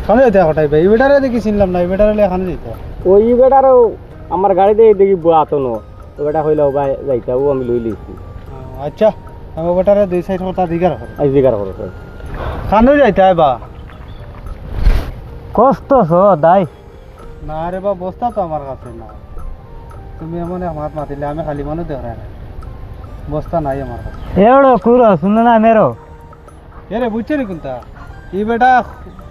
খানে যেতে হঠাৎ ভাই বেটারে দেখি চিনলাম না বেটারে এখানে যেতে ওই বেটারও আমার গাড়িতে দেখি আতনো ও বেটা হইলে ভাই যাইতাও আমি লই লিছি আচ্ছা আমি বেটারে 2-4 কথা দিগার করে আই জিগার করো খানে যাইতে বা কষ্ট সো দাই না রে বা বস্তা তো আমার কাছে না তুমি এমন হাত মাতিলে আমি খালি মনে দেখায় না বস্তা নাই আমার কাছে এড়ো কুরো শুন না মেরো এরে বুঝছে নি কোনটা এই বেটা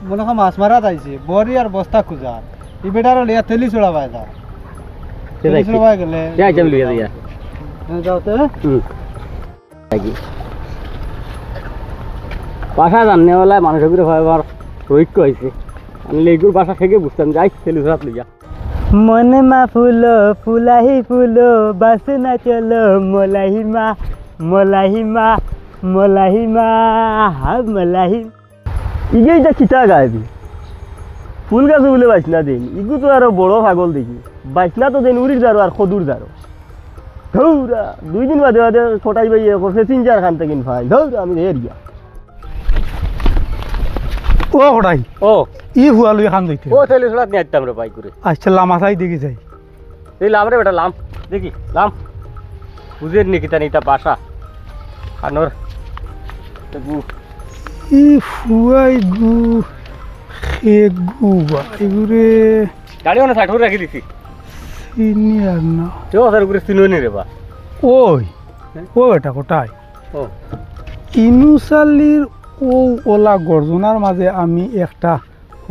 মনে হয় মাছ মারা যাইছে বড়ি আর বস্তা খুঁজার এই বেটার লিয়া তেলি চড়া পায় যা তেলি চড়া পায় গেলে যাই যাম লিয়া দিয়া যাওতে বাসা জাননে বলে মানুষের ভিতরে আমার রৈক্য হয়েছে আমি লেগুর বাসা থেকে বুঝতাম যাই তেলি চড়াত লইয়া মনে মা ফুলো ফুলাহি ফুলো বাসনা চলো মোলাহিমা মোলাহিমা মোলাহিমা হা মোলাহি ইগেই যা কিতা গাইবি ফুল গাছ বলে বাইসনা দিন ইগু তো আরো বড় পাগল দেখি বাইসনা তো দিন উড়ির যারো আর খদুর যারো ধৌরা 2 দিন বাদে বাদে ফটাই বাই করছে 3-4 খান থেকে ভাই ধৌরা আমি এরিয়া ও হড়াই ও ই হুয়া লই খান যাইতে ও তেলি চড়াত নিয়ে আইতাম রে বাই করে আচ্ছা লামা চাই দেখি যাই এই লাম রে বেটা লাম দেখি লাম বুঝের নি কিতা নিতা বাসা খানোর ই ফুয়াই গু এ গু বাইগুরে গাড়ি অনেক সাইড রাখি দিছি সিনিয়র না তো ওদের উপরে চিনুনি রে বা ওই ও এটা কোটাই ও ইনুসালির ও ওলা গর্জনার মাঝে আমি একটা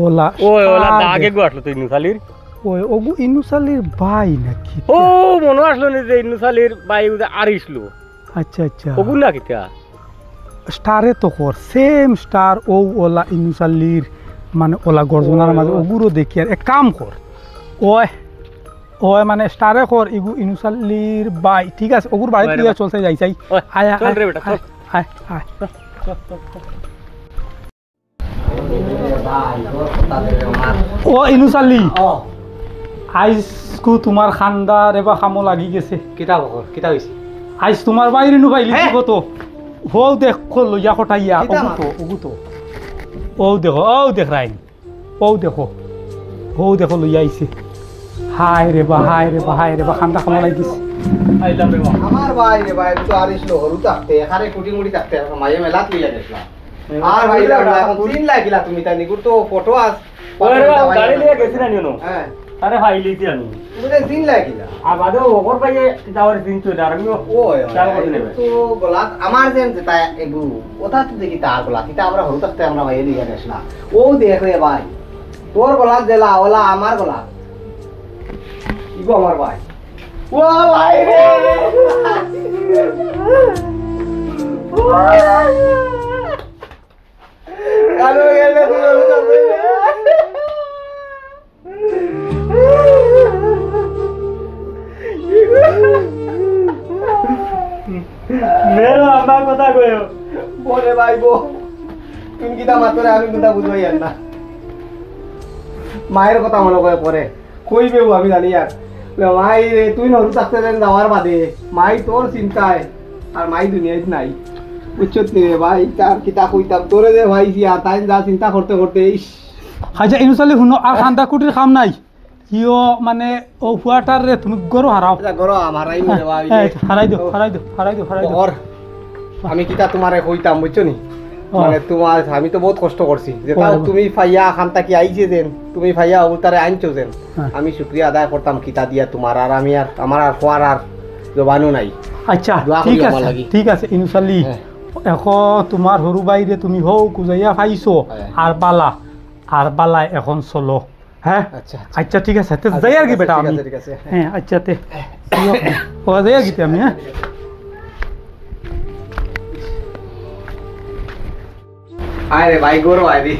ওলা ওই ওলা দাগে গো আসলো তো ইনুসালির ওই ওগু ইনুসালির ভাই নাকি ও মনে আসলো নি যে ইনুসালির বাই আরিসলো আচ্ছা আচ্ছা ওগুন না কিতা স্টারে তো কর সেম স্টার ও ওলা ইনুসালির মানে ওলা গর্জনার মাঝে ওগুরও দেখি আর এক কাম কর ওই ওই মানে স্টারে কর ইগু ইনুসালির ভাই ঠিক আছে ওগুর বাড়িতে দিয়ে চলতে যাই চাই আয় চল রে বেটা চল আয় আয় ও ইনুসালি আইজ কু তোমার খান্দার এবার খামো লাগি গেছে কিতা বকর কিতা হইছে আইজ তোমার বাইরে নু পাইলি কত হো দেখো লইয়া কটাইয়া ওগুতো ও দেখ রাইন ও দেখো লইয়া আইছে হায় রে বা খান্দা খামো লাগি গেছে আইলাম রে আমার ভাই রে ভাই তো আরিস লো হরু থাকতে এখানে কুটি মুড়ি থাকতে মাইয়ে মেলাত লিয়া গেছলাম আর ভাই এখন 3 লাগিলা তুমি তাই নিকুর তো ফটো আস ওরে গাড়ি লিয়ে গেছি না নিনো হ্যাঁ আরে ভাই লিছি আমি তুমি তো 3 লাগিলা আর বাদে ওপর পাইয়ে যাওয়ার দিন তো আর আমি ওই চাল করে নেবে তো গলাত আমার যেন যেটা এগু ওটা তো দেখি তার গলাত এটা আমরা হরু থাকতে আমরা মাইয়ে লিয়া গেছলাম ও দেখ রে ভাই তোর গলাত জেলা ওলা আমার গলাত ইগো আমার ভাই ও ভাই রে কালো গেলে মেরা আমার কথা কইও বলে ভাই বো তুমি কিটা মাতরে আমি কিটা বুঝবাই না মায়ের কথা মনে করে পরে কইবে আমি জানি আর মাই রে তুই নরু থাকতে দেন যাওয়ার বাদে মাই তোর চিন্তায় আর মাই দুনিয়ায় নাই বুঝছত নি রে ভাই তার কিতা কইতাম তোরে দে ভাই জিয়া তাই যা চিন্তা করতে করতে ইস আচ্ছা ইনুসালি শুনো আর খান্দা কুটির কাম নাই ইও মানে ও ফুয়াটার রে তুমি গরো হারাও আচ্ছা গরো আমারই রে ভাই হারাই দিও ওর আমি কিতা তোমারে কইতাম বুঝছো নি মানে তোমার আমি তো বহুত কষ্ট করছি যে তাও তুমি ফাইয়া খানটা কি আইছে দেন তুমি ফাইয়া উতারে আনছো দেন আমি শুকরিয়া আদায় করতাম কিতা দিয়া তোমার আর আমি আর আমার আর খোয়ার আর জবানও নাই আচ্ছা দোয়া করি আমার লাগি। ঠিক আছে ইনুসালি এখন তোমার সরু বাইরে তুমি হও কুজাইয়া পাইছো আর বালা এখন চলো হ্যাঁ আচ্ছা আচ্ছা ঠিক আছে যাই আর কি বেটা আমি ঠিক আছে হ্যাঁ আচ্ছা তে ও যাই আর কি আমি হ্যাঁ আয় রে ভাই গরো আয় রে